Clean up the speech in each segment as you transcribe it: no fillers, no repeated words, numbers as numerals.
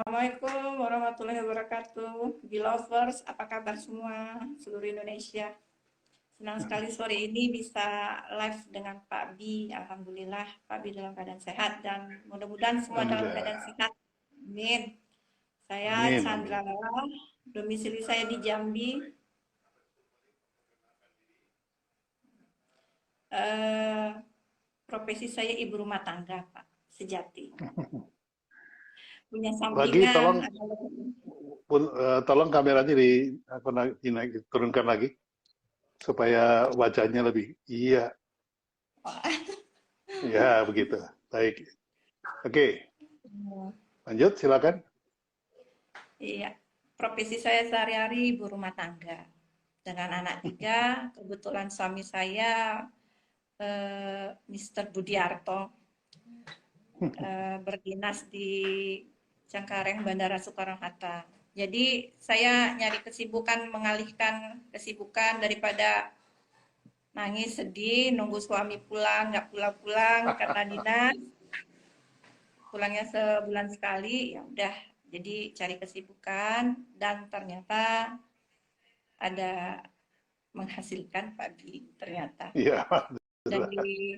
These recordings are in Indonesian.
Assalamualaikum warahmatullahi wabarakatuh. Belovers, apa kabar semua seluruh Indonesia? Senang sekali sore ini bisa live dengan Pak Bi. Alhamdulillah Pak Bi dalam keadaan sehat dan mudah-mudahan semua dalam keadaan Alhamdulillah. sehat. Amin. Saya Amin, Chandra amin. Lala, domisili saya di Jambi. Eh, Profesi saya ibu rumah tangga, Pak, sejati. Punya Lagi sampingan, tolong adalah tolong kameranya turunkan lagi supaya wajahnya lebih. Iya, ya begitu. Baik. Oke, lanjut silakan. iya, profesi saya sehari-hari ibu rumah tangga. Dengan anak tiga, kebetulan suami saya Mr. Budiarto berdinas di Cengkareng Bandara Soekarno-Hatta. Jadi saya nyari kesibukan, mengalihkan kesibukan daripada nangis sedih, nunggu suami pulang, nggak pulang-pulang karena dinas, pulangnya sebulan sekali, ya udah. Jadi cari kesibukan dan ternyata ada menghasilkan pagi ternyata. Iya, Dan di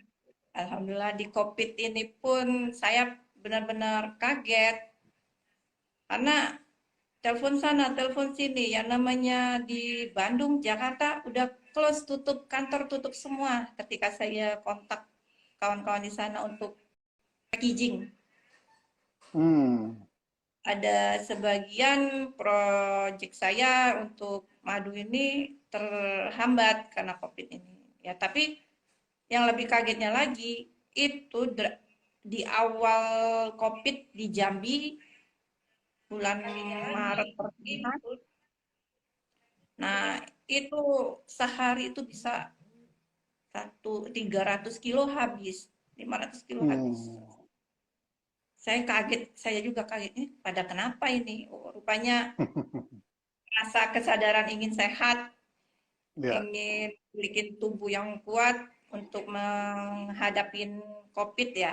Alhamdulillah di COVID ini pun saya benar-benar kaget karena telepon sana, telepon sini, yang namanya di Bandung, Jakarta udah close, tutup kantor, tutup semua ketika saya kontak kawan-kawan di sana untuk packaging. Hmm, Ada sebagian proyek saya untuk madu ini terhambat karena COVID ini. Ya, tapi yang lebih kagetnya lagi, itu di awal COVID di Jambi, bulan Maret pertengahan. Nah, itu sehari itu bisa 300 kilo habis, 500 kilo habis. hmm. Saya kaget, saya juga kaget, pada kenapa ini? Oh, rupanya rasa kesadaran ingin sehat, Ya, ingin bikin tubuh yang kuat untuk menghadapi COVID ya.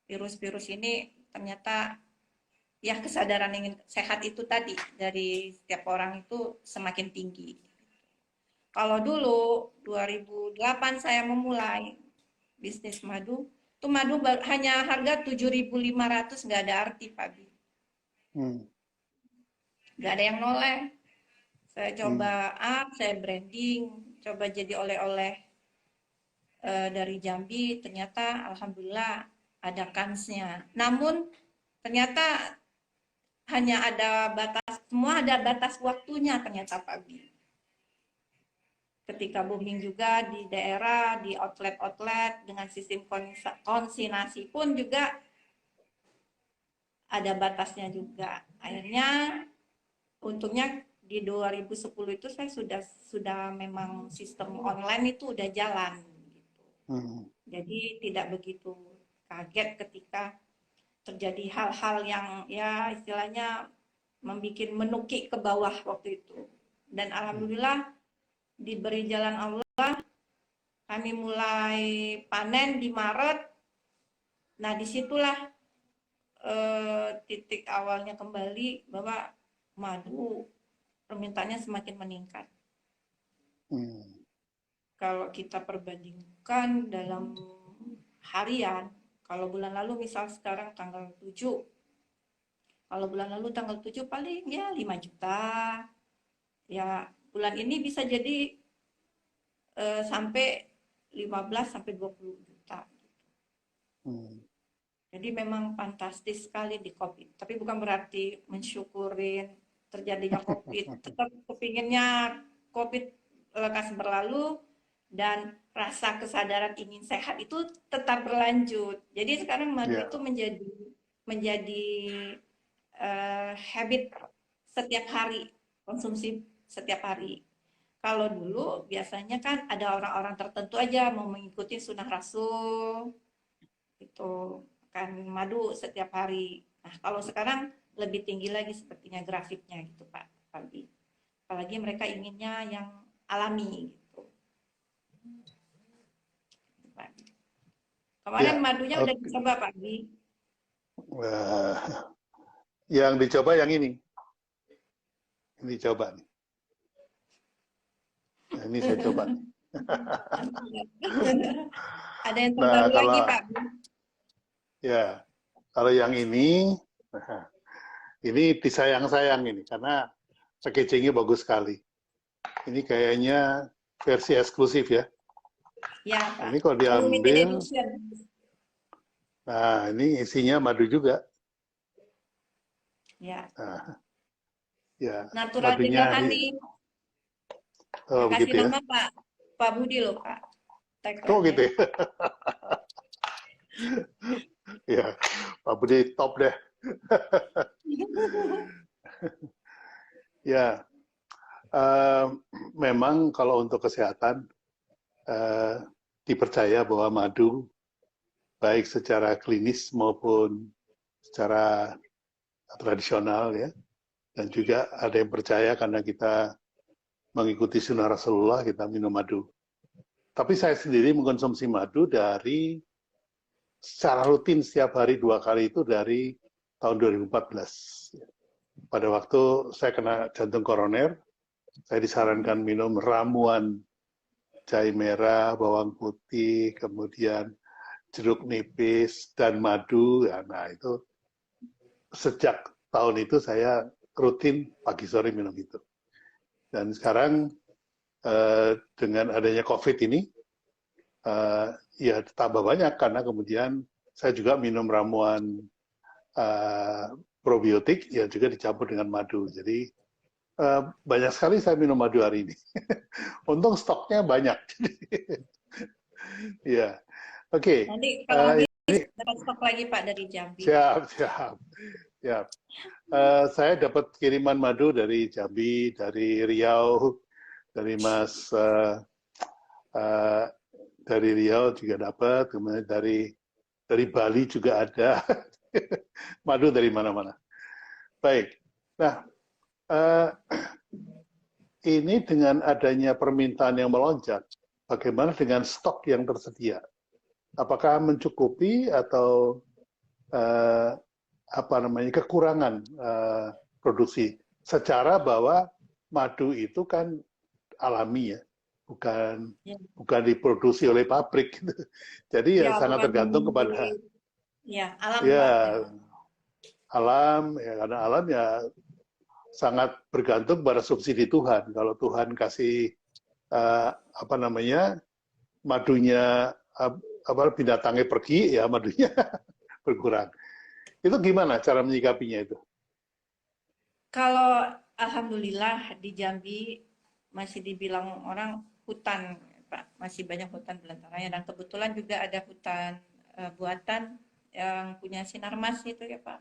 Virus-virus ini ternyata ya kesadaran ingin sehat itu tadi dari setiap orang itu semakin tinggi. Kalau dulu 2008 saya memulai bisnis madu, itu madu hanya harga 7.500, nggak ada arti Pak Bi. hmm, Nggak ada yang noleh. Saya coba hmm, saya branding, coba jadi oleh-oleh dari Jambi, ternyata alhamdulillah ada kansnya. Namun ternyata hanya ada batas, semua ada batas waktunya ternyata Pak Bi. Ketika booming juga di daerah, di outlet-outlet dengan sistem konsinasi pun juga ada batasnya juga. Akhirnya untungnya di 2010 itu saya sudah memang sistem online itu udah jalan gitu. hmm. Jadi tidak begitu kaget ketika terjadi hal-hal yang ya istilahnya membuat menukik ke bawah waktu itu. Dan alhamdulillah diberi jalan Allah, kami mulai panen di Maret. Nah, disitulah titik awalnya kembali bahwa madu permintaannya semakin meningkat. Hmm. Kalau kita perbandingkan dalam harian, kalau bulan lalu misal sekarang tanggal 7, kalau bulan lalu tanggal 7 paling ya 5 juta. Ya, bulan ini bisa jadi sampai 15 sampai 20 juta. Hmm. Jadi memang fantastis sekali di COVID. Tapi bukan berarti mensyukurin terjadinya COVID. Tetap kepinginnya COVID lekas berlalu dan rasa kesadaran ingin sehat itu tetap berlanjut. Jadi sekarang madu Ya, itu menjadi habit setiap hari, konsumsi setiap hari. Kalau dulu biasanya kan ada orang-orang tertentu aja mau mengikuti sunnah Rasul, itu kan madu setiap hari. Nah, kalau sekarang lebih tinggi lagi sepertinya grafiknya gitu Pak Fabi. Apalagi mereka inginnya yang alami gitu. Pak. Kemarin ya. madunya udah Oke. dicoba Pak Bi. Wah, Yang dicoba yang ini. Ini coba nih. Nah, ini saya coba nih. Ada yang Nah, terbaru lagi, kalau Pak. ya, kalau yang ini, nah, ini disayang-sayang ini karena packagingnya bagus sekali. Ini kayaknya versi eksklusif ya. Ya, Nah, Pak. ini kalau Limited diambil, edition. nah ini isinya madu juga. Ya. Nah, ya, Natural madunya, Legal Honey. oh Yang kasih begitu ya. nama Pak Budi loh, Pak. Oh gitu Tagline-nya. ya. Ya, Pak Budi top deh. Ya, eh, memang kalau untuk kesehatan eh, dipercaya bahwa madu baik secara klinis maupun secara tradisional ya, dan juga ada yang percaya karena kita mengikuti sunnah Rasulullah kita minum madu. Tapi saya sendiri mengkonsumsi madu dari secara rutin setiap hari 2 kali itu dari tahun 2014. Pada waktu saya kena jantung koroner, saya disarankan minum ramuan jahe merah, bawang putih, kemudian jeruk nipis dan madu. Ya, nah itu sejak tahun itu saya rutin pagi sore minum itu. Dan sekarang dengan adanya COVID ini, ya tambah banyak karena kemudian saya juga minum ramuan uh, probiotik yang juga dicampur dengan madu. Jadi banyak sekali saya minum madu hari ini. Untung stoknya banyak. Ya, oke. Nanti kalau habis Ini dapat stok lagi, Pak, dari Jambi. siap, siap, siap. Saya dapat kiriman madu dari Jambi, dari Riau, dari Mas uh, dari Riau juga dapat, kemudian dari Bali juga ada. Madu dari mana-mana. Baik. Nah, uh, ini dengan adanya permintaan yang melonjak, bagaimana dengan stok yang tersedia? Apakah mencukupi atau uh, apa namanya kekurangan produksi? Secara bahwa madu itu kan alami ya, bukan Ya, bukan diproduksi oleh pabrik. Jadi ya ya sangat bukan tergantung kepada ya alam, Pak. ya alam ya karena alam ya sangat bergantung pada subsidi Tuhan. Kalau Tuhan kasih apa namanya madunya apa binatangnya pergi ya madunya berkurang. Itu gimana cara menyikapinya itu? Kalau alhamdulillah di Jambi masih dibilang orang hutan, Pak. Masih banyak hutan belantaranya dan kebetulan juga ada hutan buatan yang punya sinar mas itu ya, Pak.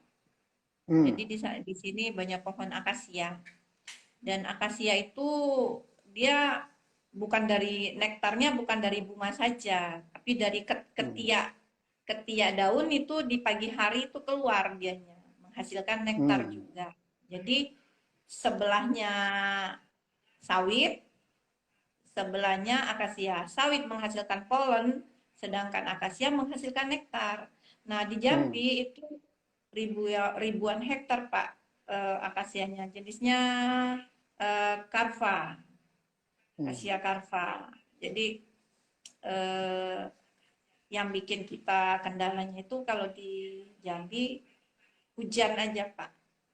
Jadi Hmm, di sini banyak pohon akasia dan akasia itu dia bukan dari nektarnya bukan dari bunga saja, tapi dari hmm, ketiak ketiak daun itu di pagi hari itu keluar dianya menghasilkan nektar hmm, juga. Jadi sebelahnya sawit, sebelahnya akasia. Sawit menghasilkan polen, sedangkan akasia menghasilkan nektar. Nah, di hmm, Jambi itu ribuan hektar, Pak, akasianya. Jenisnya karva, hmm. akasia karva. Jadi eh, yang bikin kita kendalanya itu kalau di Jambi hujan aja, Pak.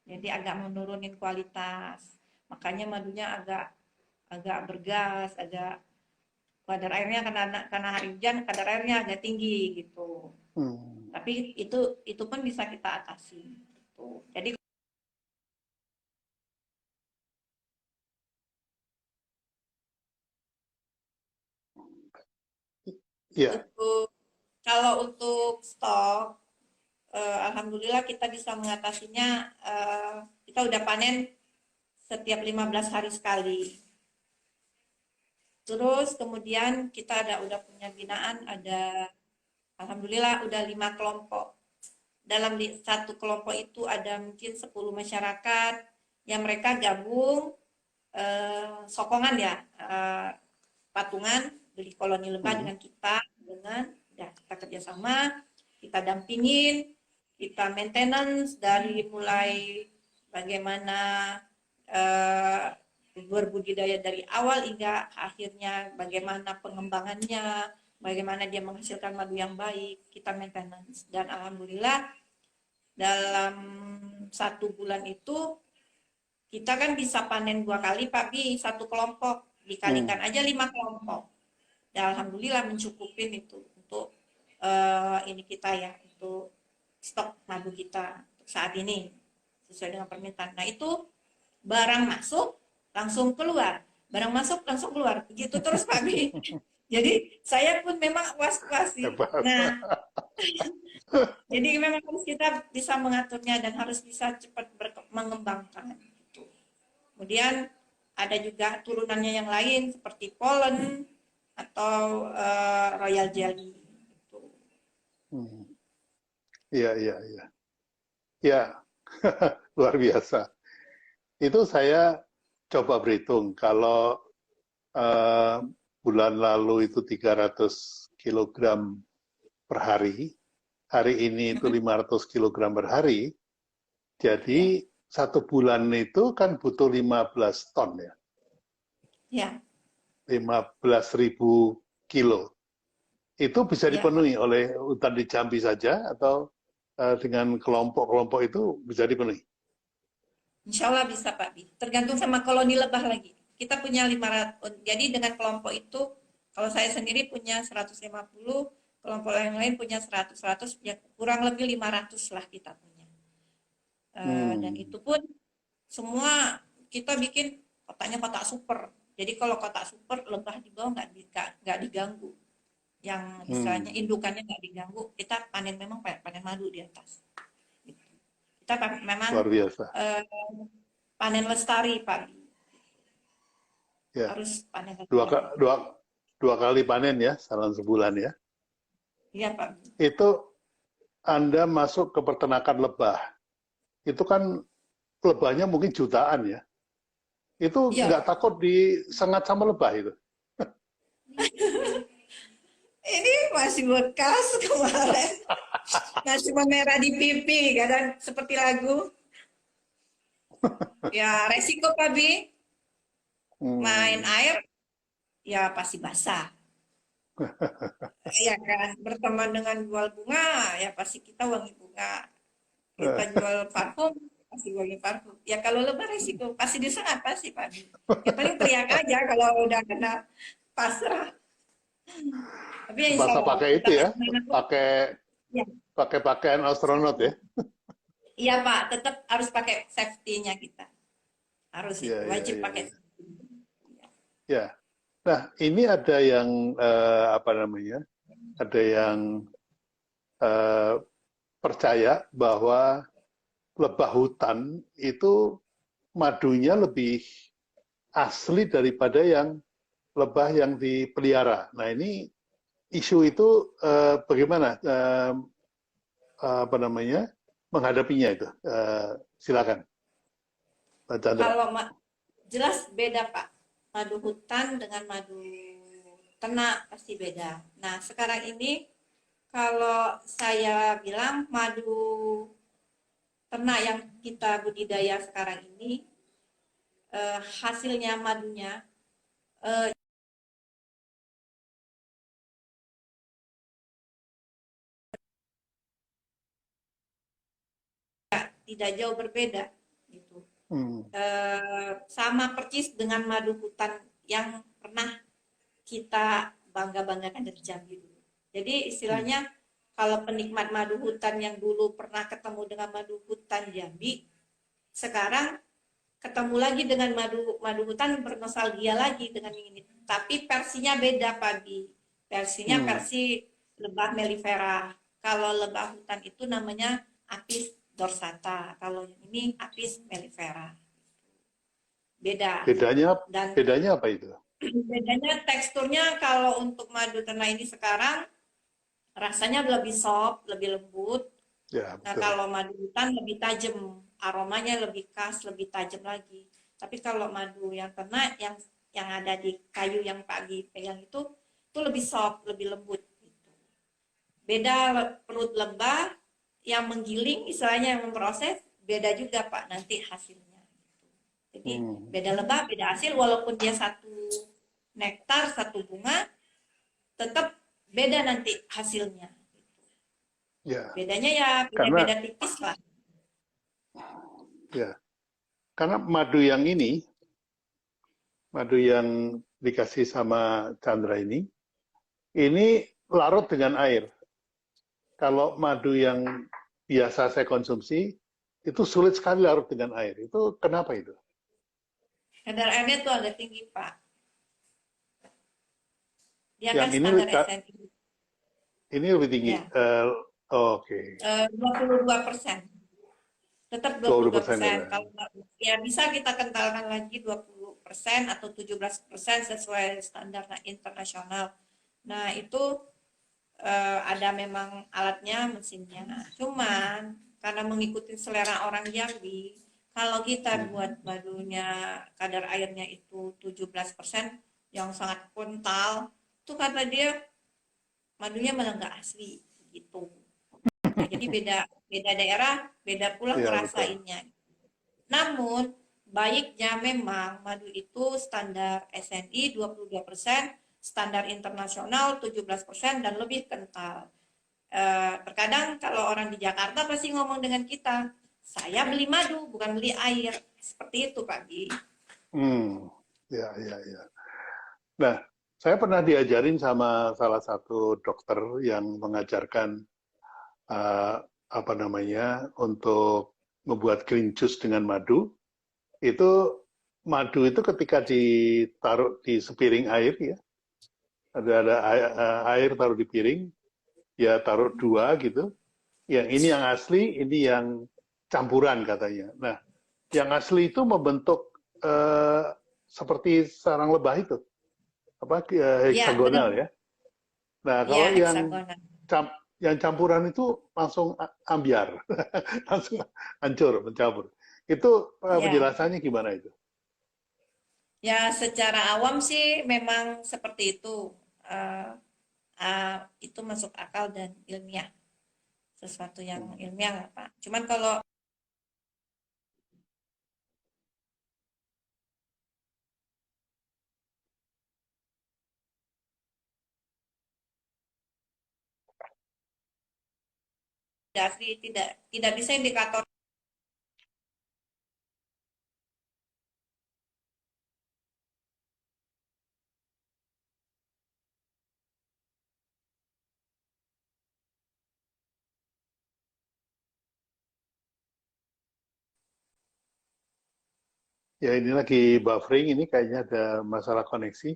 Jadi agak menurunin kualitas. Makanya madunya agak agak bergas, agak kadar airnya karena hari hujan kadar airnya agak tinggi gitu. Hmm. Tapi itu pun bisa kita atasi. Gitu. Jadi Ya, untuk kalau untuk stok, alhamdulillah kita bisa mengatasinya. Kita udah panen setiap 15 hari sekali. Terus kemudian kita udah punya binaan, ada alhamdulillah udah 5 kelompok. Dalam satu kelompok itu ada mungkin 10 masyarakat yang mereka gabung sokongan ya, patungan beli koloni lebah hmm, dengan kita, dengan ya kita kerjasama, kita dampingin, kita maintenance dari mulai bagaimana eh, berbudidaya dari awal hingga akhirnya, bagaimana pengembangannya, bagaimana dia menghasilkan madu yang baik, kita maintenance. Dan alhamdulillah dalam 1 bulan itu kita kan bisa panen 2 kali Pak Bi, satu kelompok dikalikan aja 5 kelompok. Dan alhamdulillah mencukupin itu untuk ini kita ya, untuk stok madu kita saat ini sesuai dengan permintaan. Nah itu barang masuk langsung keluar, barang masuk langsung keluar, begitu terus Pak Bi. Jadi saya pun memang was-was sih. Hebat. Nah, jadi memang harus kita bisa mengaturnya dan harus bisa cepat mengembangkan. Gitu. Kemudian ada juga turunannya yang lain seperti pollen atau royal jelly. Gitu. Iya, iya, iya. Ya, luar biasa. Itu saya coba berhitung, kalau bulan lalu itu 300 kilogram per hari ini itu 500 kilogram per hari, jadi 1 bulan itu kan butuh 15 ton ya, Ya, 15.000 kilo. Itu bisa ya. dipenuhi oleh hutan di Jambi saja atau dengan kelompok-kelompok itu bisa dipenuhi? Insya Allah bisa Pak Bi. Tergantung sama koloni lebah lagi. Kita punya 500, jadi dengan kelompok itu, kalau saya sendiri punya 150, kelompok yang lain punya 100, ya kurang lebih 500 lah kita punya. Dan itu pun semua kita bikin kotaknya kotak super. Jadi kalau kotak super, lebah di bawah nggak diganggu. Yang istilahnya indukannya nggak diganggu, kita panen memang panen madu di atas. Kita memang Luar biasa. panen lestari Pak. Ya. Harus panen lestari. Dua kali panen ya, dalam sebulan ya. Iya Pak. Itu Anda masuk ke peternakan lebah. Itu kan lebahnya mungkin jutaan ya. Itu Iya. nggak takut disengat sama lebah itu? Ini masih bekas kemarin. Masih memerah di pipi, kadang seperti lagu. Ya resiko Pak Bi. Main air, ya pasti basah. Ya kan, berteman dengan jual bunga, ya pasti kita wangi bunga. Kita jual parfum, pasti wangi parfum. Ya kalau lebah resiko, pasti disengat, pasti Pak Bi. Ya paling teriak aja kalau udah kena pasrah. Tapi ya insya Masa Allah, pakai kita itu ya, ya. pakai pakaian astronot ya? Iya Pak, tetap harus pakai safety-nya kita. Harus itu, Ya, wajib ya, pakai ya. safety. Ya. Nah, ini ada yang apa namanya? Ada yang percaya bahwa lebah hutan itu madunya lebih asli daripada yang lebah yang dipelihara. Nah, ini isu itu bagaimana apa namanya menghadapinya itu? Silakan, Pak Chandra. Kalau jelas beda Pak, madu hutan dengan madu ternak pasti beda. Nah sekarang ini kalau saya bilang madu ternak yang kita budidaya sekarang ini, hasilnya madunya tidak jauh berbeda gitu. Sama persis dengan madu hutan yang pernah kita bangga-banggakan dari Jambi dulu. Jadi istilahnya kalau penikmat madu hutan yang dulu pernah ketemu dengan madu hutan Jambi, sekarang ketemu lagi dengan madu hutan, bernostalgia lagi dengan ini. Tapi versinya beda Pak. Versinya versi lebah mellifera. Kalau lebah hutan itu namanya Apis dorsata. Kalau ini Apis mellifera. Beda. Bedanya apa itu? Bedanya teksturnya, kalau untuk madu ternak ini sekarang rasanya lebih soft, lebih lembut. Ya, Nah, betul. kalau madu hutan lebih tajam, aromanya lebih khas, lebih tajam lagi. Tapi kalau madu yang ternak yang ada di kayu yang pagi pegang itu lebih soft, lebih lembut gitu. Beda perut lebah yang menggiling, istilahnya yang memproses, beda juga Pak nanti hasilnya. Jadi beda lebah, beda hasil, walaupun dia satu nektar, satu bunga, tetap beda nanti hasilnya. Ya, Bedanya ya karena beda-beda tipis lah. ya, karena madu yang dikasih sama Chandra ini larut dengan air. Kalau madu yang biasa saya konsumsi, itu sulit sekali larut dengan air. Itu kenapa itu? Kadar airnya tuh agak tinggi Pak. Dia Yang kan standar SNI. ini lebih tinggi. Ya, Oke. 22%. Tetap 20% ya. 22%. Kalau ya bisa kita kentalkan lagi 20% atau 17% sesuai standar internasional. Nah, itu ada memang alatnya, mesinnya. Cuman karena mengikuti selera orang Jambi, kalau kita buat madunya kadar airnya itu 17% yang sangat kental, itu karena dia madunya malah nggak asli gitu. Nah, jadi beda beda daerah, beda pula Iya, betul. ngerasainnya. Namun, baiknya memang madu itu standar SNI 22%, standar internasional 17% dan lebih kental. Terkadang kalau orang di Jakarta pasti ngomong dengan kita, saya beli madu, bukan beli air. Seperti itu, Pak Gi. Ya, ya, ya. Nah, saya pernah diajarin sama salah satu dokter yang mengajarkan apa namanya untuk membuat green juice dengan madu. Itu madu itu ketika ditaruh di sepiring air ya, ada air taruh di piring, ya taruh dua gitu. Yang ini yang asli, ini yang campuran katanya. Nah, yang asli itu membentuk seperti sarang lebah itu, apa Ya, benar. heksagonal ya. Nah, kalau Ya, heksagonal. yang campuran itu langsung ambiar, langsung hancur, mencampur. Itu Ya, penjelasannya gimana itu? ya secara awam sih memang seperti itu. Eh, itu masuk akal dan ilmiah. Sesuatu yang ilmiah lah, Pak. Cuman kalau asli tidak bisa indikator. Ya ini lagi buffering, ini kayaknya ada masalah koneksi.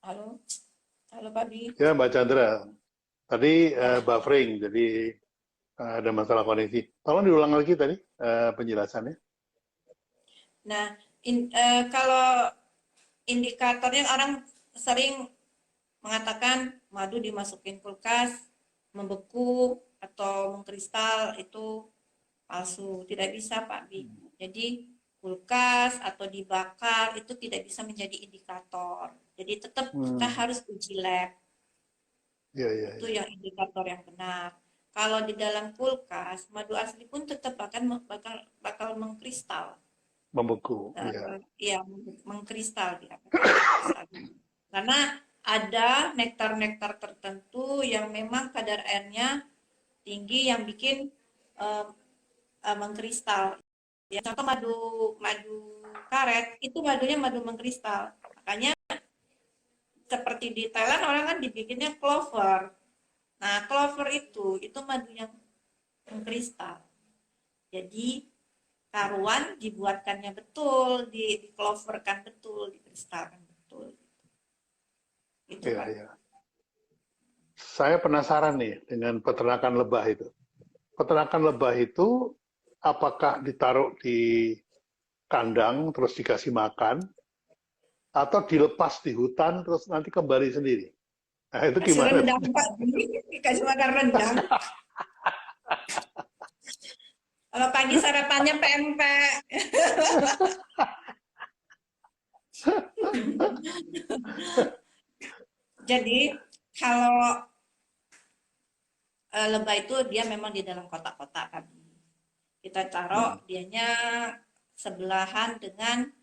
Halo, halo Pak Bi. Ya Mbak Chandra, tadi Ya. buffering, jadi ada masalah koneksi. Tolong diulang lagi tadi penjelasannya. Nah, kalau indikatornya orang sering mengatakan madu dimasukin kulkas, membeku atau mengkristal itu palsu. Tidak bisa Pak Bi. Jadi kulkas atau dibakar itu tidak bisa menjadi indikator. Jadi tetap kita harus uji lab. Ya, ya, Itu ya. yang indikator yang benar. Kalau di dalam kulkas, madu asli pun tetap bakal mengkristal. Membeku. Ya, Iya, mengkristal dia. Karena ada nektar-nektar tertentu yang memang kadar airnya tinggi yang bikin um, mengkristal. Ya, contoh madu madu karet itu madunya madu mengkristal. Makanya seperti di Thailand orang kan dibikinnya clover. Nah, clover itu madu yang mengkristal. Jadi taruhan dibuatkannya betul, di cloverkan betul, dikristalkan betul. Itu ya, Pak. ya. Saya penasaran nih dengan peternakan lebah itu. Peternakan lebah itu apakah ditaruh di kandang terus dikasih makan atau dilepas di hutan terus nanti kembali sendiri? Nah, itu Kasih gimana? rendang Pak, dikasih makan rendang. Kalau pagi sarapannya pempek. Jadi kalau lebah itu dia memang di dalam kotak-kotak kan. Kita taruh Hmm. dianya sebelahan dengan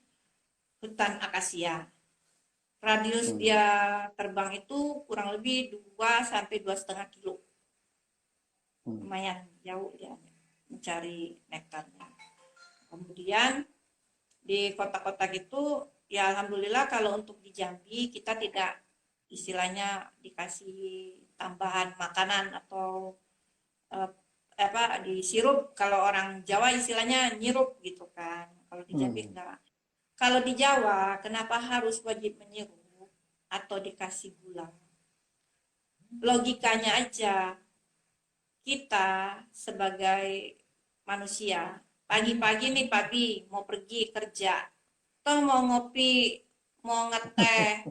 hutan akasia. Radius Hmm. dia terbang itu kurang lebih 2 sampai 2,5 kilo. Hmm. Lumayan jauh dia mencari nektarnya. Kemudian di kotak-kotak itu ya alhamdulillah kalau untuk di Jambi kita tidak istilahnya dikasih tambahan makanan atau eh, apa di sirup, kalau orang Jawa istilahnya nyirup gitu kan, kalau di Jambi Hmm. enggak. Kalau di Jawa kenapa harus wajib menyirup atau dikasih gula? Logikanya aja, kita sebagai manusia pagi-pagi nih pagi mau pergi kerja, toh mau ngopi, mau ngeteh,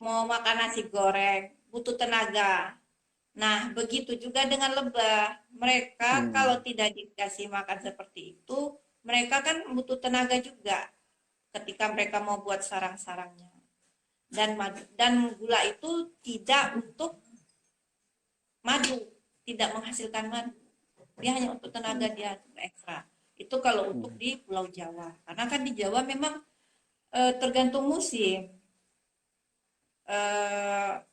mau makan nasi goreng, butuh tenaga. Nah, begitu juga dengan lebah. Mereka kalau Hmm. tidak dikasih makan seperti itu, mereka kan butuh tenaga juga ketika mereka mau buat sarang-sarangnya. Dan gula itu tidak untuk madu, tidak menghasilkan madu. Dia hanya untuk tenaga dia ekstra. Itu kalau untuk Hmm. di Pulau Jawa. Karena kan di Jawa memang tergantung musim.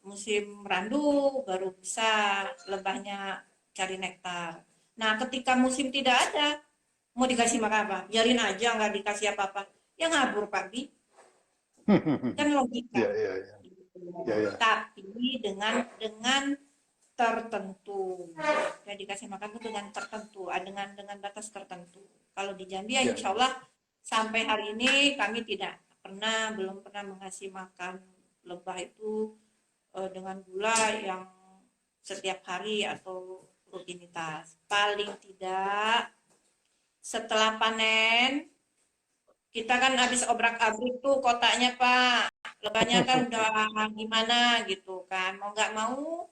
Musim randu baru bisa lebahnya cari nektar. Nah, ketika musim tidak ada, mau dikasih makan apa? Biarin aja nggak dikasih apa-apa. Ya ngabur Pak Bi. Kan logika. Ya, ya, ya, ya, ya. Tapi dengan tertentu. Ya dikasih makan itu dengan tertentu, dengan batas tertentu. Kalau di Jambi ya Ya. insya Allah sampai hari ini kami belum pernah mengasih makan lebah itu dengan gula yang setiap hari atau rutinitas. Paling tidak setelah panen kita kan habis obrak-abrik tuh kotaknya Pak. Lebahnya kan udah gimana gitu kan. Mau nggak mau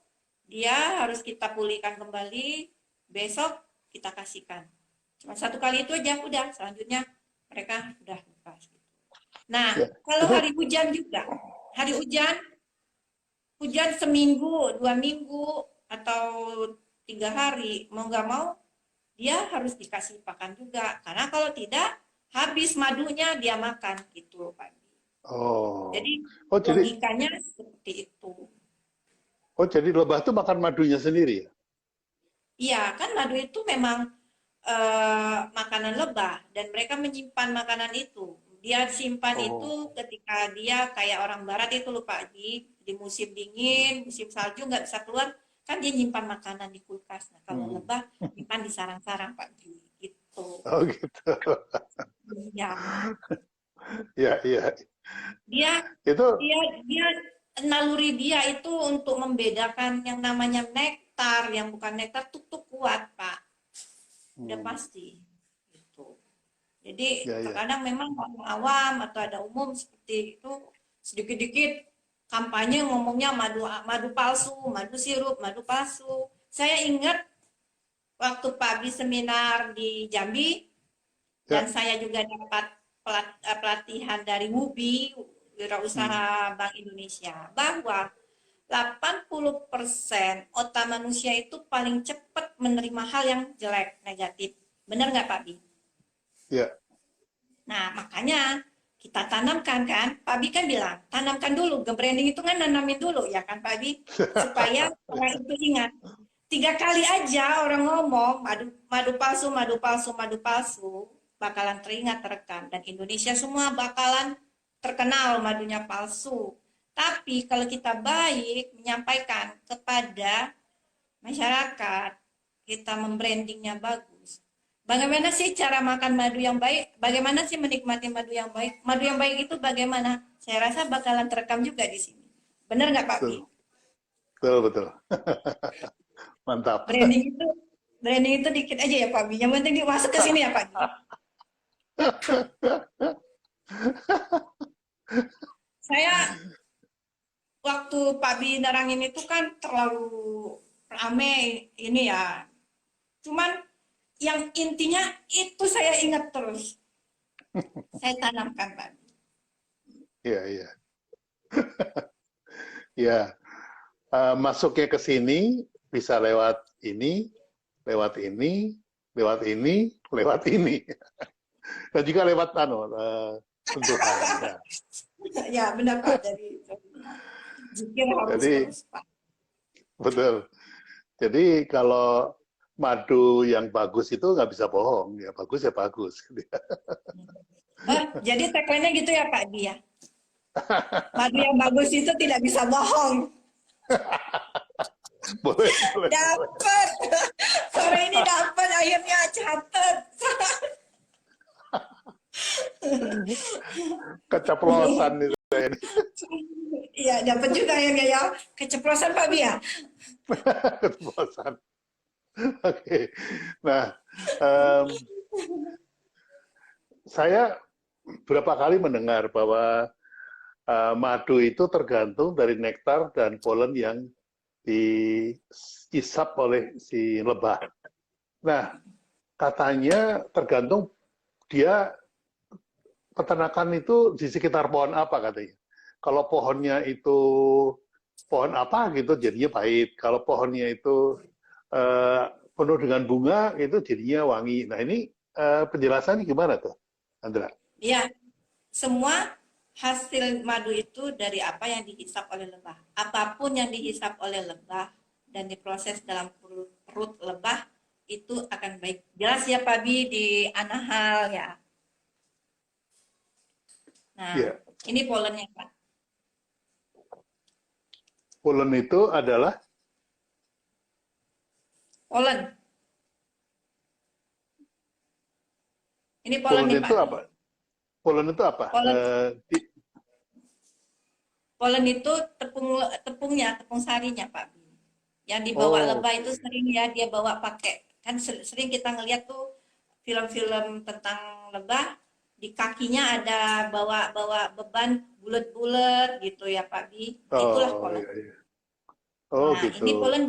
dia harus kita pulihkan kembali. Besok kita kasihkan. Cuma satu kali itu aja udah. Selanjutnya mereka udah lepas. Nah, Ya. kalau Itu hari hujan juga. Hari hujan, hujan seminggu, 2 minggu, atau 3 hari, mau nggak mau dia harus dikasih pakan juga. Karena kalau tidak, habis madunya dia makan gitu Pak. oh. Jadi Oh, jadi logikanya seperti itu. lebah tuh makan madunya sendiri ya? Iya, kan madu itu memang makanan lebah dan mereka menyimpan makanan itu. Dia simpan itu Oh. ketika dia kayak orang barat itu lupa di musim dingin, musim salju nggak bisa keluar, kan dia nyimpan makanan di kulkas. Nah, kalau Hmm. lebah nyimpan di sarang-sarang Pak Ji, gitu. Oh gitu. Iya, Ya, ya. dia Itu dia dia naluri dia itu untuk membedakan yang namanya nektar yang bukan nektar tuh kuat Pak, udah hmm. pasti gitu. Jadi Ya, ya. terkadang memang orang awam atau ada umum seperti itu sedikit-dikit kampanye ngomongnya madu madu palsu, madu sirup, madu palsu. Saya ingat waktu Pak Abi seminar di Jambi dan Ya. saya juga dapat pelatihan dari WUBI, Hmm. Wirausaha Bank Indonesia, bahwa 80% otak manusia itu paling cepat menerima hal yang jelek, negatif. Benar nggak Pak Bi? Ya. Nah, makanya kita tanamkan kan. Pak Bi kan bilang, tanamkan dulu. Branding itu kan nanamin dulu ya kan Pak Bi? Supaya orang itu ingat. 3 kali aja orang ngomong madu, madu palsu, madu palsu, madu palsu, bakalan teringat terekam. Dan Indonesia semua bakalan terkenal madunya palsu. Tapi kalau kita baik menyampaikan kepada masyarakat, kita membrandingnya bagus. Bagaimana sih cara makan madu yang baik? Bagaimana sih menikmati madu yang baik? Madu yang baik itu bagaimana? Saya rasa bakalan terekam juga di sini. Benar nggak Pak Bi? Betul. Betul, betul. Mantap. Branding itu branding itu dikit aja ya Pak Bi. Yang penting masuk ke sini ya Pak Bi. Saya waktu Pak Bi nerangin itu kan terlalu rame ini ya. Cuman yang intinya itu saya ingat terus. Saya tanamkan, Pak. Iya, iya. Ya, masuknya ke sini bisa lewat ini, lewat ini, lewat ini, lewat ini. Dan juga lewat sentuhan. Ya. Ya, benar, Pak. Jadi zikir harus Jadi terus, Pak. betul. Jadi kalau madu yang bagus itu nggak bisa bohong, ya bagus ya bagus. Jadi tagline-nya gitu ya, Pak Dia. Madu yang bagus itu tidak bisa bohong. Boleh, boleh, boleh. Dapat. Sore ini dapat akhirnya catat. Keceplosan itu ini. Iya, dapat juga akhirnya ya. Keceplosan Pak Bia. Keceplosan. Oke. Nah, em, saya berapa kali mendengar bahwa madu itu tergantung dari nektar dan polen yang dihisap oleh si lebah. Nah, katanya tergantung dia peternakan itu di sekitar pohon apa katanya. Kalau pohonnya itu pohon apa gitu jadinya pahit. Kalau pohonnya itu eh, penuh dengan bunga itu jadinya wangi. Nah ini penjelasannya gimana tuh, Andra? Iya, semua hasil madu itu dari apa yang dihisap oleh lebah. Apapun yang dihisap oleh lebah dan diproses dalam perut lebah itu akan baik. Jelas ya Pak Bi di Anahal ya. Nah, Ya, ini polennya Pak. polen itu adalah Polen. Ini polen polen nih itu Pak Bi. apa? Polen itu apa? Polen polen itu tepung sarinya Pak Bi. Yang dibawa oh, lebah oke. itu sering ya dia bawa pakai kan sering kita ngeliat tuh film-film tentang lebah di kakinya ada bawa beban bulat-bulat gitu ya Pak Bi. Nah, itulah Oh, polen. iya, iya. Oh, Nah, gitu. ini polen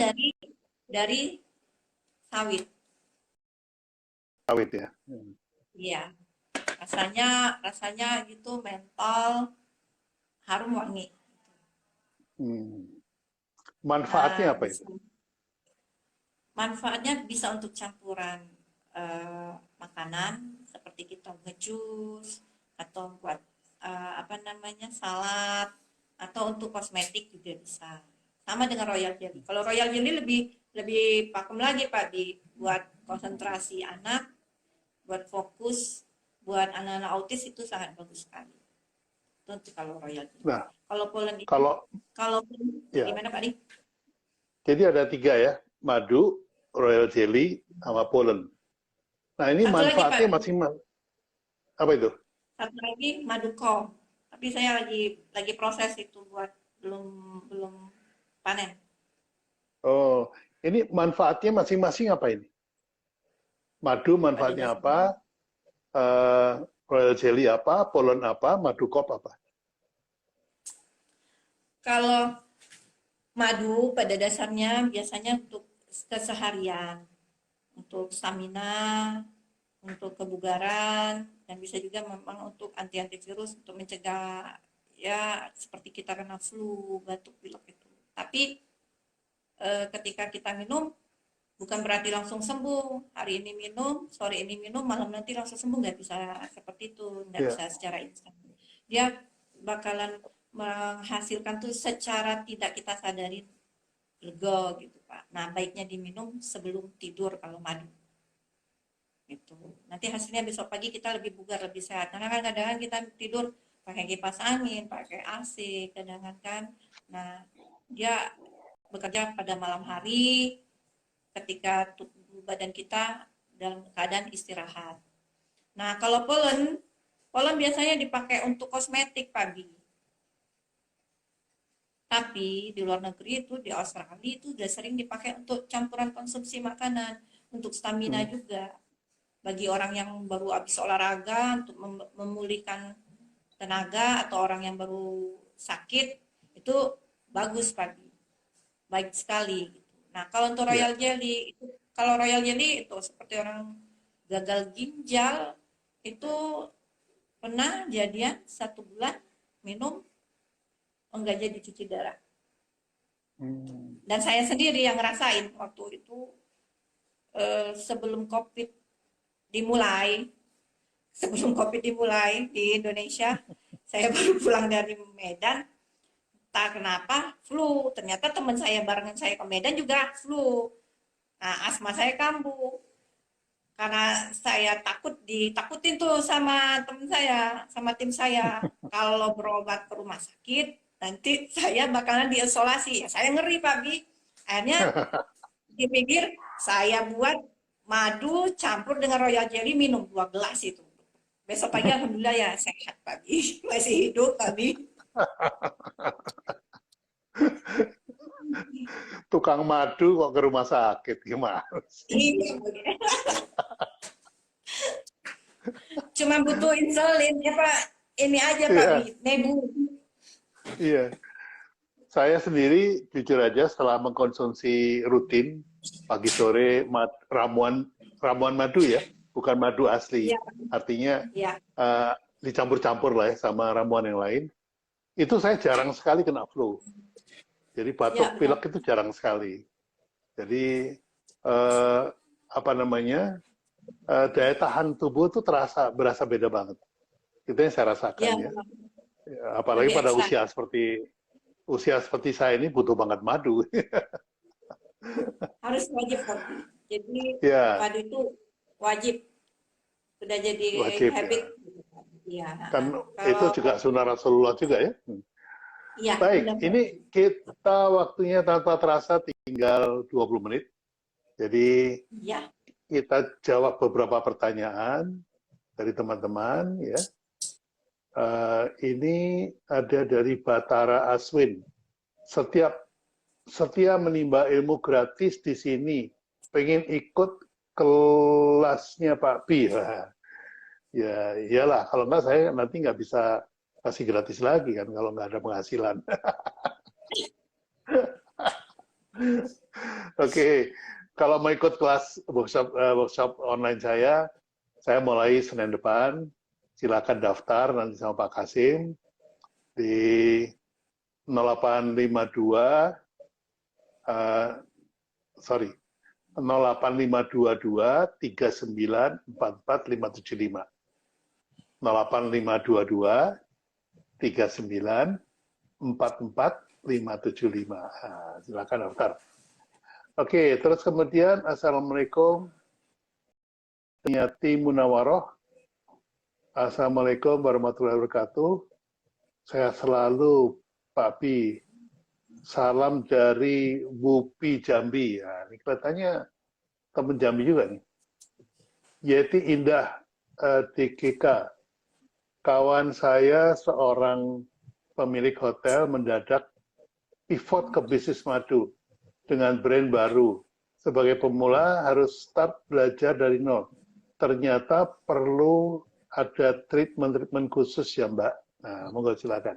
dari sawit. Sawit ya. Hmm. Iya, rasanya rasanya gitu mental, harum wangi. Hmm. Manfaatnya Nah, apa itu? bisa manfaatnya bisa untuk campuran makanan seperti kita ngejus atau buat apa namanya salad atau untuk kosmetik juga bisa. Sama dengan royal jelly. Kalau royal jelly lebih lebih pakem lagi Pak di buat konsentrasi anak, buat fokus, buat anak-anak autis itu sangat bagus sekali. Itu untuk kalau royal jelly. Nah, Kalau polen itu, kalau kalau ya, gimana Pak Di? jadi ada tiga ya, madu, royal jelly, sama polen. Nah, ini Satu lagi Pak, manfaatnya masing-masing. Apa itu? satu lagi madukom. Tapi saya lagi proses itu buat belum belum panen. Oh, ini manfaatnya masing-masing apa ini? Madu Pada manfaatnya apa? dasarnya Eh, royal jelly apa? Polen apa? Madu kop apa? kalau madu pada dasarnya biasanya untuk keseharian, untuk stamina, untuk kebugaran, dan bisa juga memang untuk antivirus untuk mencegah ya seperti kita kena flu, batuk, pilek itu. Tapi ketika kita minum bukan berarti langsung sembuh. Hari ini minum, sore ini minum, malam nanti langsung sembuh, nggak bisa seperti itu, nggak Ya, bisa secara instan. Dia bakalan menghasilkan tuh secara tidak kita sadari lega gitu Pak. Nah baiknya diminum sebelum tidur kalau madu gitu. Nanti hasilnya besok pagi kita lebih bugar, lebih sehat. Karena kan kadang-kadang kita tidur pakai kipas angin, pakai AC, kadang-kadang kan. Nah dia bekerja pada malam hari ketika tubuh badan kita dalam keadaan istirahat. Nah, kalau polen biasanya dipakai untuk kosmetik pagi. Tapi di luar negeri itu di Australia itu udah sering dipakai untuk campuran konsumsi makanan, untuk stamina hmm, juga. Bagi orang yang baru habis olahraga untuk memulihkan tenaga atau orang yang baru sakit itu bagus pagi. Baik sekali gitu. Nah, kalau untuk ya. royal jelly itu kalau royal jelly itu seperti orang gagal ginjal itu pernah jadian 1 bulan minum enggak jadi cuci darah. Dan saya sendiri yang ngerasain waktu itu sebelum COVID dimulai, di Indonesia, saya baru pulang dari Medan, tak kenapa flu. Ternyata teman saya barengan saya ke Medan juga flu. Nah, asma saya kambuh. Karena saya ditakutin tuh sama teman saya, sama tim saya. Kalau berobat ke rumah sakit, nanti saya bakalan diisolasi. Ya, saya ngeri, Pak Bi. Akhirnya dipikir saya buat madu campur dengan royal jelly, minum 2 gelas itu. Besok pagi alhamdulillah ya sehat, Pak Bi. Masih hidup, Pak Bi. Tukang madu kok ke rumah sakit, gimana sih? Iya, cuma butuh insulin ya Pak. Ini aja Pak Bi, Iya, nebu. iya. Saya sendiri jujur aja setelah mengkonsumsi rutin pagi sore ramuan ramuan madu ya, bukan madu asli. Iya, Artinya iya, dicampur-campur lah ya sama ramuan yang lain. Itu saya jarang sekali kena flu. Jadi iya batuk benar. pilek itu jarang sekali. Jadi eh, apa namanya daya tahan tubuh itu berasa beda banget. Itu yang saya rasakan Iya ya. benar. Apalagi Lebih pada ekstra. usia seperti saya ini butuh banget madu. Harus wajib Pak Bi. Jadi Ya, madu itu wajib, sudah jadi wajib habit. ya. Iya. Kan itu Kalau juga sunnah Rasulullah juga ya. iya Baik, benar Pak Bi. ini kita waktunya tanpa terasa tinggal 20 menit. Jadi Iya, kita jawab beberapa pertanyaan dari teman-teman ya. Ini ada dari Batara Aswin. Setiap setia menimba ilmu gratis di sini. Pengen ikut kelasnya Pak Pi. Ya iyalah, kalau nggak saya nanti nggak bisa kasih gratis lagi kan kalau nggak ada penghasilan. Oke, kalau mau ikut kelas workshop online saya mulai Senin depan. Silakan daftar nanti sama Pak Kasim di 0852 sorry 08522 3944 575 08522 3944 575. Silakan daftar. Oke, terus kemudian Assalamualaikum Niyati Munawaroh. Assalamualaikum warahmatullahi wabarakatuh. Saya selalu Pak Bi. Salam dari Wupi Jambi. Ya, ini kelihatannya teman Jambi juga nih. Yeti Indah DGK. Kawan saya seorang pemilik hotel mendadak pivot ke bisnis madu dengan brand baru. Sebagai pemula harus start belajar dari nol. Ternyata perlu ada treatment khusus ya Mbak. Nah, monggo silakan.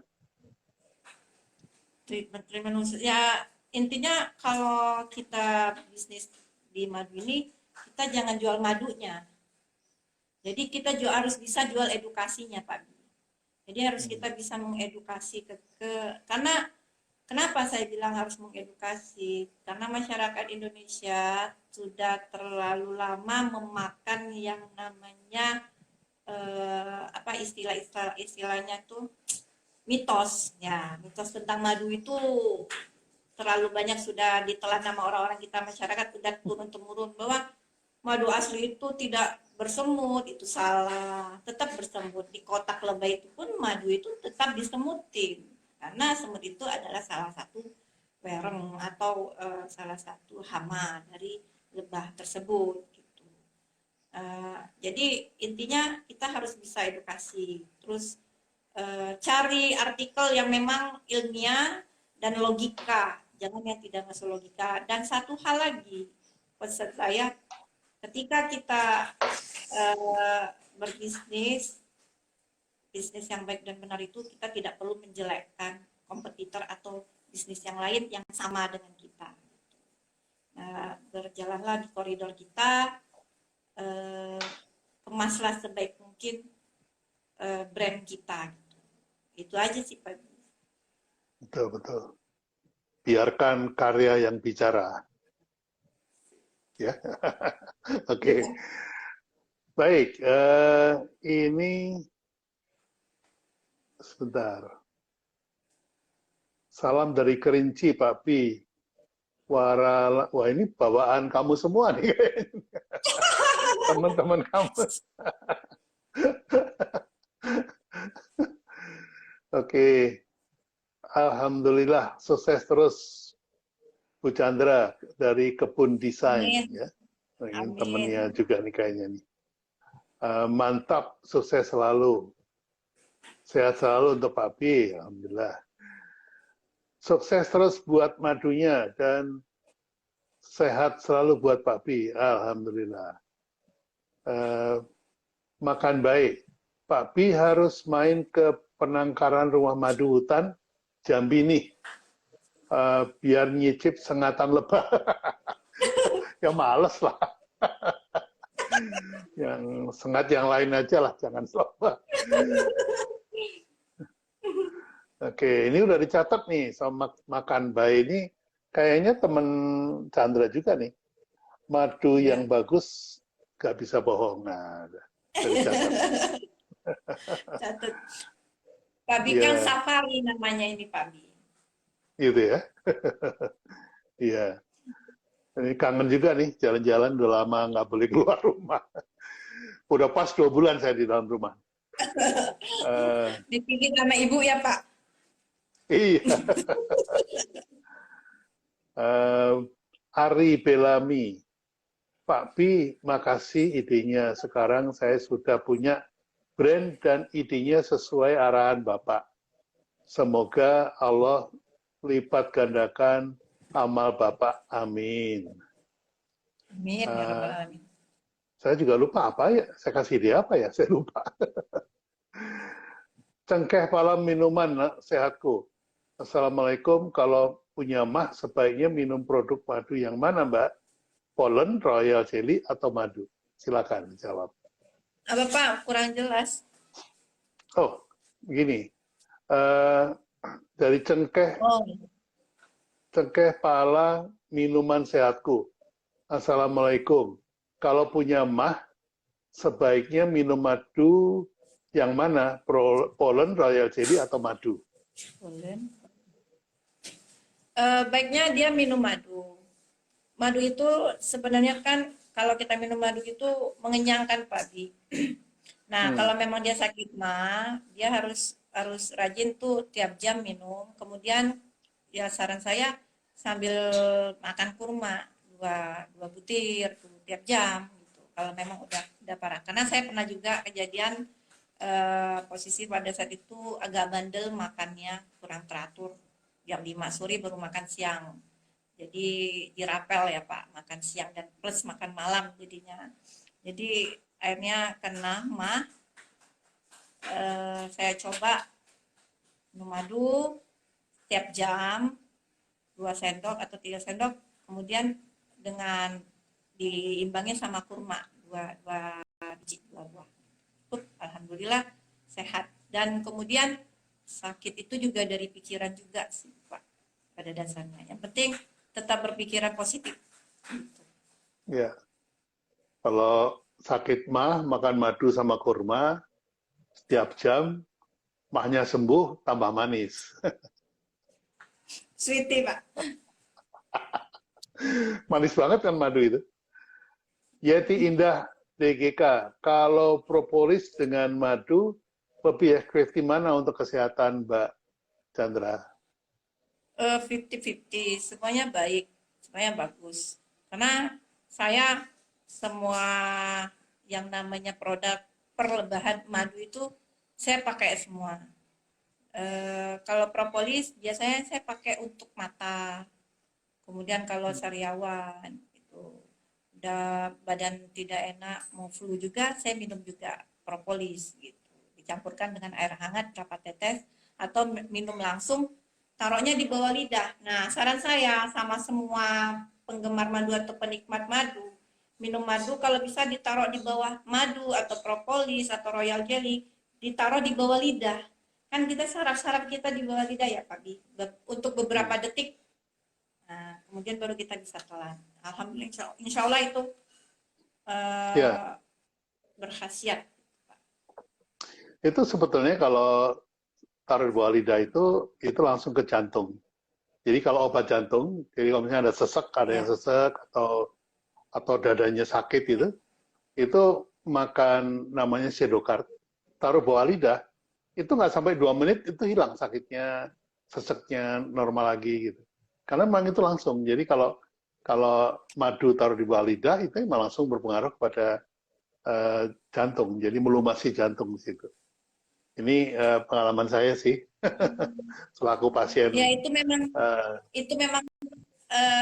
Treatment khusus. Ya intinya kalau kita bisnis di madu ini, kita jangan jual madunya. Jadi kita harus bisa jual edukasinya, Pak. Jadi harus kita bisa mengedukasi karena kenapa saya bilang harus mengedukasi? Karena masyarakat Indonesia sudah terlalu lama memakan yang namanya apa istilahnya tuh mitos ya, mitos tentang madu itu terlalu banyak sudah ditelan nama orang-orang kita, masyarakat sudah turun temurun bahwa madu asli itu tidak bersemut. Itu salah, tetap bersemut. Di kotak lebah itu pun madu itu tetap disemutin karena semut itu adalah salah satu wereng atau salah satu hama dari lebah tersebut gitu. Jadi intinya kita harus bisa edukasi, terus cari artikel yang memang ilmiah dan logika, jangan yang tidak masuk logika. Dan satu hal lagi, pesan saya, ketika kita berbisnis, bisnis yang baik dan benar itu kita tidak perlu menjelekkan kompetitor atau bisnis yang lain yang sama dengan kita. berjalanlah di koridor kita, kemaslah sebaik mungkin brand kita. Itu aja sih Pak. Betul, betul. Biarkan karya yang bicara. Ya, oke. Baik, ini sebentar. Salam dari Kerinci, Pak Pi. Wah, ini bawaan kamu semua nih, teman-teman kamu. Oke, Alhamdulillah sukses terus Bu Chandra dari Kebun Desain. Amin. Ya. Ini Amin. temennya juga nih kayaknya nih. Mantap, sukses selalu. Sehat selalu untuk Pak Pi, Alhamdulillah. Sukses terus buat madunya dan sehat selalu buat Pak Pi, Alhamdulillah. Makan baik. Pak Pi harus main ke penangkaran rumah madu hutan Jambi nih. Biar nyicip sengatan lebah. Ya males lah. Yang sengat yang lain aja lah, jangan lebah. Oke, ini udah dicatat nih sama makan bayi ini. Kayaknya temen Chandra juga nih. Madu yang bagus gak bisa bohong. Nah, udah dicatat. Catat. Pak Bi kan Iya, safari namanya ini Pak Bi. gitu ya. Iya. Ini kangen juga nih, jalan-jalan udah lama nggak boleh keluar rumah. Udah pas 2 bulan saya di dalam rumah. Dipikir sama ibu ya Pak. Iya. Ari Belami. Pak Pi, makasih idenya. Sekarang saya sudah punya brand dan idenya sesuai arahan Bapak. Semoga Allah lipat gandakan amal Bapak. Amin. Amin ya rabbal alamin. Saya juga lupa apa ya. Saya kasih dia apa ya? Saya lupa. Cengkeh malam minuman sehatku. Assalamualaikum. Kalau punya mah sebaiknya minum produk madu yang mana, Mbak? Pollen, royal jelly, atau madu? Silakan jawab. Apa Pak? Kurang jelas. Oh, begini. Dari cengkeh Oh, pala minuman sehatku. Assalamualaikum. Kalau punya mah, sebaiknya minum madu yang mana? Pollen, royal jelly, atau madu? boleh. Baiknya dia minum madu. Madu itu sebenarnya kan kalau kita minum madu itu mengenyangkan Pak Bi. Nah, kalau memang dia sakit mah, dia harus rajin tuh tiap jam minum. Kemudian ya saran saya sambil makan kurma dua butir tuh, tiap jam gitu. Kalau memang udah parah. Karena saya pernah juga kejadian posisi pada saat itu agak bandel makannya, kurang teratur. Jam 5 sore baru makan siang. Jadi dirapel ya Pak, makan siang dan plus makan malam jadinya. Jadi akhirnya kena mah. Saya coba minum madu setiap jam 2 sendok atau 3 sendok, kemudian dengan diimbangi sama kurma dua biji, 2 buah. Alhamdulillah sehat. Dan kemudian sakit itu juga dari pikiran juga sih Pak pada dasarnya. Yang penting tetap berpikiran positif. Ya, kalau sakit mah makan madu sama kurma setiap jam, mahnya sembuh tambah manis. Sweetie Pak. Manis banget kan madu itu. Yeti Indah DGK, kalau propolis dengan madu lebih efektif mana untuk kesehatan Mbak Chandra? 50-50, semuanya baik, semuanya bagus. Karena saya semua yang namanya produk perlebahan madu itu saya pakai semua. Kalau propolis biasanya saya pakai untuk mata. Kemudian kalau sariawan itu udah badan tidak enak mau flu juga saya minum juga propolis gitu. Dicampurkan dengan air hangat berapa tetes atau minum langsung taruhnya di bawah lidah. Nah, saran saya sama semua penggemar madu atau penikmat madu, minum madu kalau bisa ditaruh di bawah madu atau propolis atau royal jelly, ditaruh di bawah lidah. Kan kita saraf-saraf kita di bawah lidah ya Pak Bi, untuk beberapa detik. Nah, kemudian baru kita bisa telan. Alhamdulillah, insya Allah itu Ya, berkhasiat. itu sebetulnya kalau taruh di bawah lidah itu langsung ke jantung. Jadi kalau obat jantung, jadi kalau misalnya ada sesek, ada yang Ya. sesek atau dadanya sakit itu makan namanya Sedokart, taruh bawah lidah, itu nggak sampai 2 menit itu hilang sakitnya, seseknya normal lagi gitu. Karena memang itu langsung. Jadi kalau madu taruh di bawah lidah itu memang langsung berpengaruh kepada jantung. Jadi melumasi jantung di situ. Ini pengalaman saya sih selaku pasien. Ya eh, itu memang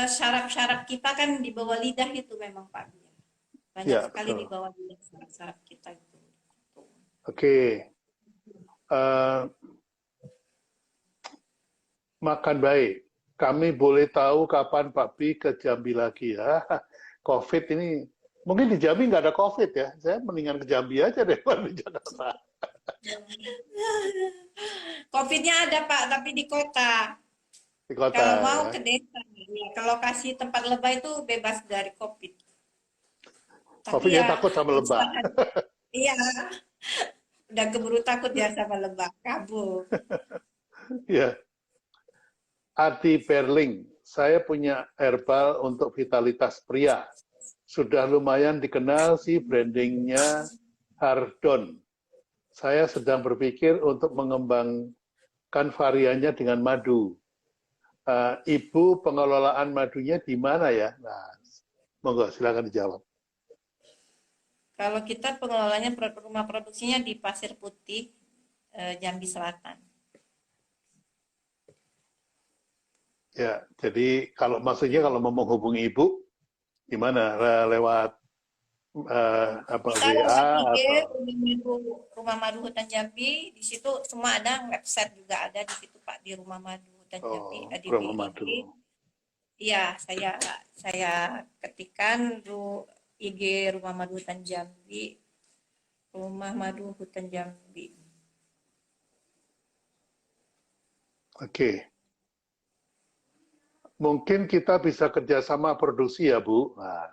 syaraf-syaraf kita kan di bawah lidah itu memang Pak. Banyak ya sekali di betul. bawah lidah syaraf-syaraf kita itu. Oke. Eh, makan baik. Kami boleh tahu kapan Pak Bi ke Jambi lagi ya? COVID ini mungkin di Jambi nggak ada COVID ya. Saya mendingan ke Jambi aja daripada di Jakarta. COVID-nya ada Pak, tapi di kota. Di kota Kalau mau ya. ke desa, ya, ke lokasi tempat lebah itu bebas dari COVID. Tapi COVID-nya ya takut sama lebah. usaha, iya, udah keburu takut ya sama lebah, kabur. Ya. Adi Berling, saya punya herbal untuk vitalitas pria. Sudah lumayan dikenal sih brandingnya Hardon. Saya sedang berpikir untuk mengembangkan variannya dengan madu. Ibu pengelolaan madunya di mana ya? Nah, monggo silakan dijawab. Kalau kita pengelolanya rumah produksinya di Pasir Putih, Jambi Selatan. Ya, jadi kalau maksudnya kalau mau menghubungi ibu, gimana? Lewat apa Bisa lewat WA IG atau? Rumah Madu Hutan Jambi, di situ semua ada, website juga ada di situ Pak, di Rumah Madu Hutan Jambi, Oh, di Rumah IG. Madu. Iya, saya ketikkan IG Rumah Madu Hutan Jambi, Rumah Madu Hutan Jambi. Oke. Mungkin kita bisa kerjasama produksi ya, Bu. Nah,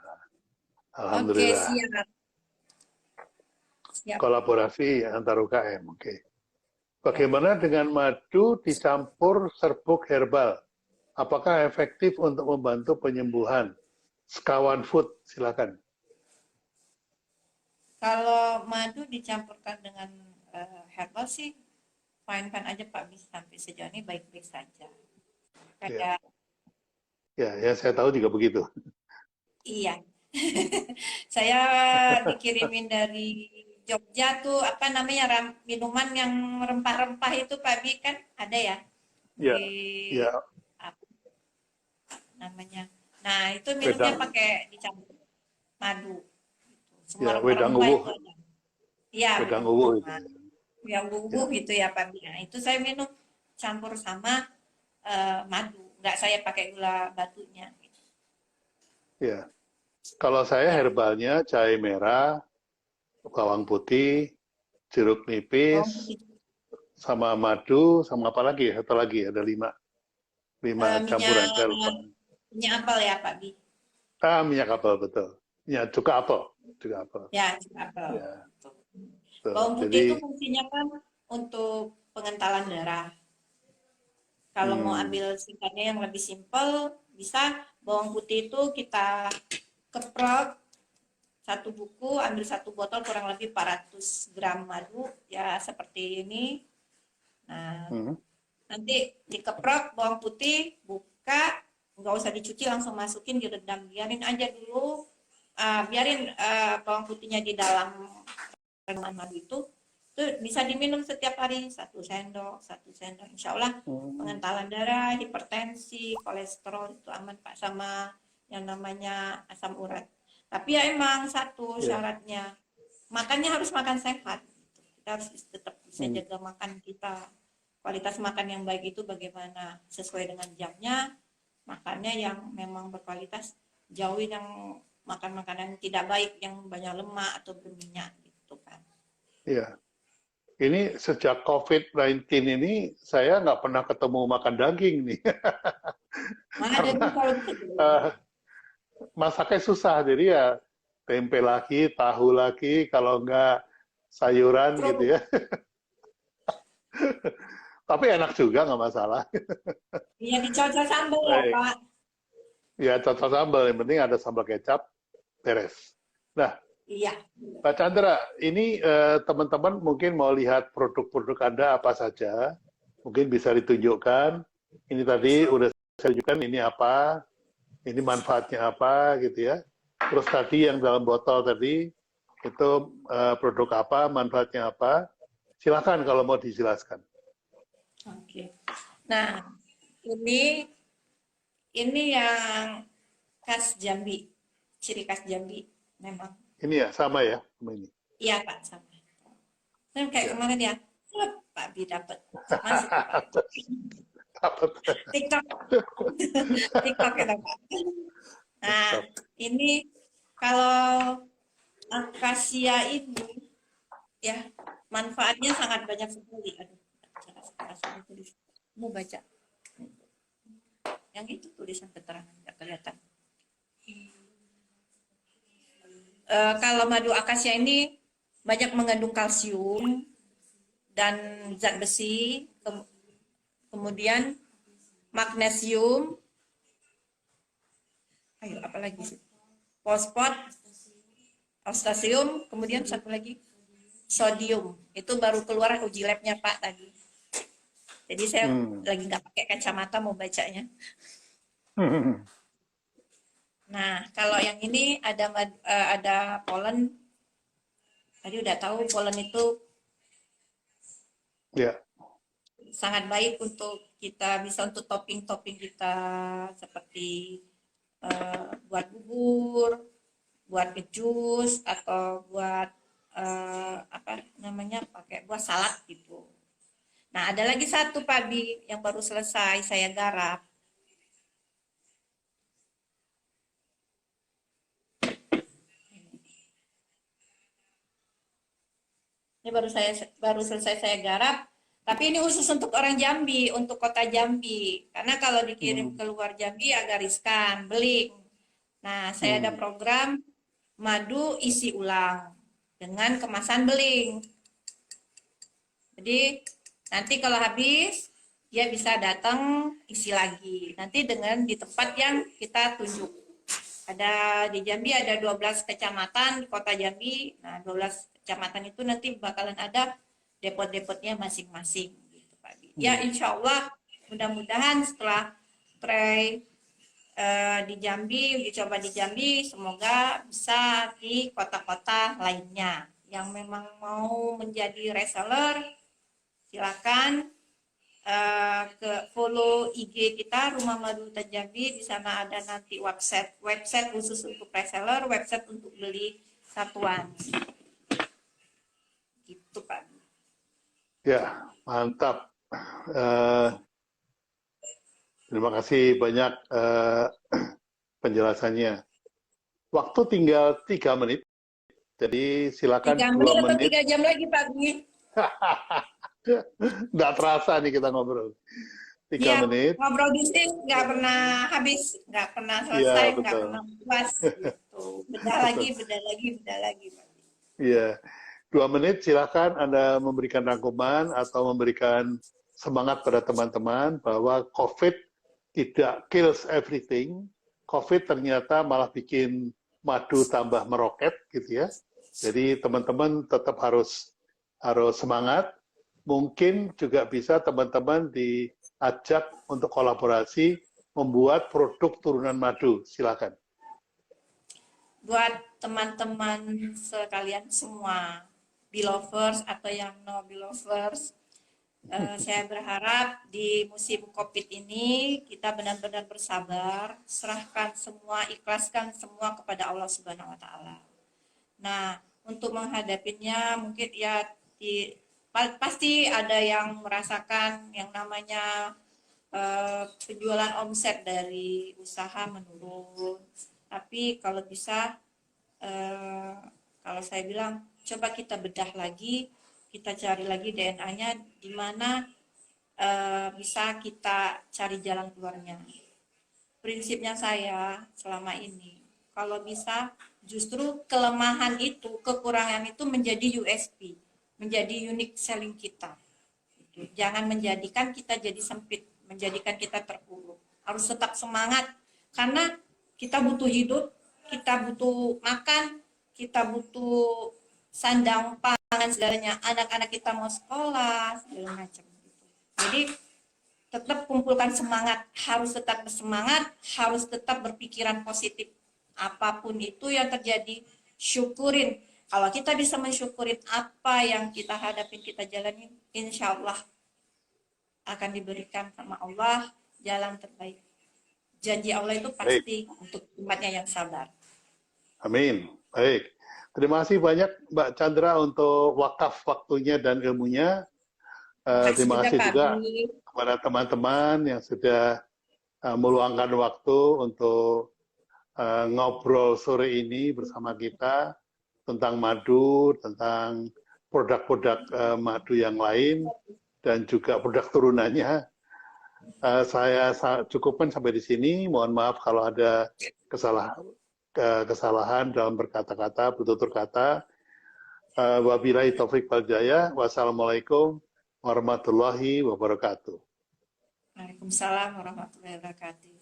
Oke, Alhamdulillah. siap. Siap. Kolaborasi antar UKM. Oke. Ya. Bagaimana dengan madu dicampur serbuk herbal? Apakah efektif untuk membantu penyembuhan? Sekawan Food, silakan. Kalau madu dicampurkan dengan herbal sih fine-fine aja Pak, bisa sampai sejauh ini baik-baik saja. Ya, Kayak ya, saya tahu juga begitu. iya. Saya dikirimin dari Jogja tuh apa namanya minuman yang rempah-rempah itu Pak Bi kan ada ya Ya, di ya, apa namanya. Nah, itu minumnya wedang, pakai dicampur madu. Semua ya, wedang rempah-rempah uwuh, itu ada. Iya, wedang wedang uwuh uwuh. itu. Nah, yang Ya, uwuh gitu ya Pak Bi. Nah, itu saya minum campur sama madu. Nggak saya pakai gula batunya. Gitu. ya. Kalau saya Ya. herbalnya jahe merah, bawang putih, jeruk Bawang nipis, putih. sama madu, sama apa lagi? Satu lagi, ada lima, lima Minyak campuran, saya lupa. minyak apel ya Pak Bi. Minyak apel, betul. Ya, cuka apel. Cuka apel. Ya, apel. Ya, betul. Bawang putih Jadi, itu fungsinya kan untuk pengentalan darah. Kalau mau ambil singkatnya yang lebih simpel, bisa bawang putih itu kita keprok satu buku, ambil satu botol kurang lebih 400 gram madu, ya seperti ini. Nah, nanti dikeprok bawang putih, buka, nggak usah dicuci, langsung masukin, direndam, biarin aja dulu, biarin bawang putihnya di dalam rendaman madu itu bisa diminum setiap hari 1 sendok, insya Allah pengentalan darah, hipertensi, kolesterol itu aman Pak, sama yang namanya asam urat. Tapi ya emang satu ya, syaratnya, makannya harus makan sehat. Kita harus tetap bisa jaga makan kita. Kualitas makan yang baik itu bagaimana? Sesuai dengan jamnya, makannya yang memang berkualitas, jauhin yang makan makanan tidak baik yang banyak lemak atau berminyak gitu kan. Iya. Ini sejak COVID-19 ini saya nggak pernah ketemu makan daging nih. Mana ada tuh Karena kalau gitu. eh, masaknya susah. Jadi ya tempe lagi, tahu lagi, kalau nggak sayuran gitu ya. Tapi enak juga, nggak masalah. Iya dicocol sambal ya Baik. Pak. Ya cocok sambal, yang penting ada sambal kecap, beres. Nah, Iya. Pak Chandra, ini teman-teman mungkin mau lihat produk-produk Anda apa saja. Mungkin bisa ditunjukkan. Ini tadi udah saya tunjukkan ini apa, ini manfaatnya apa gitu ya. Terus tadi yang dalam botol tadi, itu produk apa, manfaatnya apa. Silakan kalau mau dijelaskan. Oke. Nah, ini yang khas Jambi, ciri khas Jambi memang. Ini ya, sama ya, sama ini. Iya Pak, sama. Kan kayak Ya. kemarin ya, Pak Bi dapat masuk ke Pak. Dapat. TikTok, TikTok ya Pak. Nah, ini kalau akasia ini ya manfaatnya sangat banyak sekali. Aduh, mau baca. Yang itu tulisan keterangan nggak kelihatan. Kalau madu akasia ini banyak mengandung kalsium dan zat besi, kemudian magnesium, ayo apalagi sih, fosfat, potassium, kemudian satu lagi sodium. Itu baru keluar uji labnya Pak tadi. Jadi saya lagi nggak pakai kacamata mau bacanya. Nah, kalau yang ini ada polen. Tadi udah tahu polen itu Ya. sangat baik untuk kita, bisa untuk topping-topping kita seperti buat bubur, buat jus atau buat apa namanya pakai buat salad gitu. Nah, ada lagi satu Pak Bi yang baru selesai saya garap. Ini baru selesai saya garap, tapi ini khusus untuk orang Jambi, untuk kota Jambi. Karena kalau dikirim ke luar Jambi agak riskan, beling. Nah, saya ada program madu isi ulang dengan kemasan beling. Jadi nanti kalau habis dia bisa datang isi lagi. Nanti dengan di tempat yang kita tunjuk. Ada di Jambi ada 12 kecamatan di kota Jambi. Nah, 12 kecamatan itu nanti bakalan ada depot-depotnya masing-masing gitu Pak. Ya, insya Allah mudah-mudahan setelah try di Jambi, uji coba di Jambi, semoga bisa di kota-kota lainnya yang memang mau menjadi reseller, silakan ke follow IG kita Rumah Madu Hutan Jambi. Di sana ada nanti website khusus untuk reseller, website untuk beli satuan. Gitu Pak. Ya, mantap. Terima kasih banyak penjelasannya. Waktu tinggal 3 menit, jadi silakan 3 2 menit atau menit. 3 jam lagi Pak Bui? Nggak terasa nih kita ngobrol. 3 Ya, menit. ngobrol bisnis nggak pernah habis, nggak pernah Iya, selesai, nggak betul. pernah puas. Gitu. Bedah lagi, Betul. bedah lagi, bedah lagi. Iya. 2 menit silakan Anda memberikan rangkuman atau memberikan semangat pada teman-teman bahwa COVID tidak kills everything. COVID ternyata malah bikin madu tambah meroket gitu ya. Jadi teman-teman tetap harus semangat. Mungkin juga bisa teman-teman diajak untuk kolaborasi membuat produk turunan madu. Silakan. Buat teman-teman sekalian semua, Belovers atau yang no Belovers, saya berharap di musim COVID ini kita benar-benar bersabar, serahkan semua, ikhlaskan semua kepada Allah Subhanahu wa taala. Nah, untuk menghadapinya mungkin ya pasti ada yang merasakan yang namanya penjualan omset dari usaha menurun. Tapi kalau bisa, kalau saya bilang coba kita bedah lagi, kita cari lagi DNA-nya di mana bisa kita cari jalan keluarnya. Prinsipnya saya selama ini, kalau bisa justru kelemahan itu, kekurangan itu menjadi USP, menjadi unique selling kita. Jangan menjadikan kita jadi sempit, menjadikan kita terpuruk. Harus tetap semangat, karena kita butuh hidup, kita butuh makan, kita butuh sandang pangan segalanya. Anak-anak kita mau sekolah, segala macam. Jadi tetap kumpulkan semangat, harus tetap bersemangat, harus tetap berpikiran positif. Apapun itu yang terjadi, syukurin. Kalau kita bisa mensyukurin apa yang kita hadapin, kita jalanin, insya Allah akan diberikan sama Allah jalan terbaik. Janji Allah itu Baik, pasti untuk umatnya yang sabar. amin. Baik. Terima kasih banyak Mbak Chandra untuk wakaf waktunya dan ilmunya. Makasih Terima juga kasih Kak juga Abi. kepada teman-teman yang sudah meluangkan waktu untuk ngobrol sore ini bersama kita tentang madu, tentang produk-produk madu yang lain, dan juga produk turunannya. Saya cukupkan sampai di sini. Mohon maaf kalau ada kesalahan dalam berkata-kata, bertutur kata. Wabillahi taufik wal hidayah. Wassalamualaikum warahmatullahi wabarakatuh. Waalaikumsalam warahmatullahi wabarakatuh.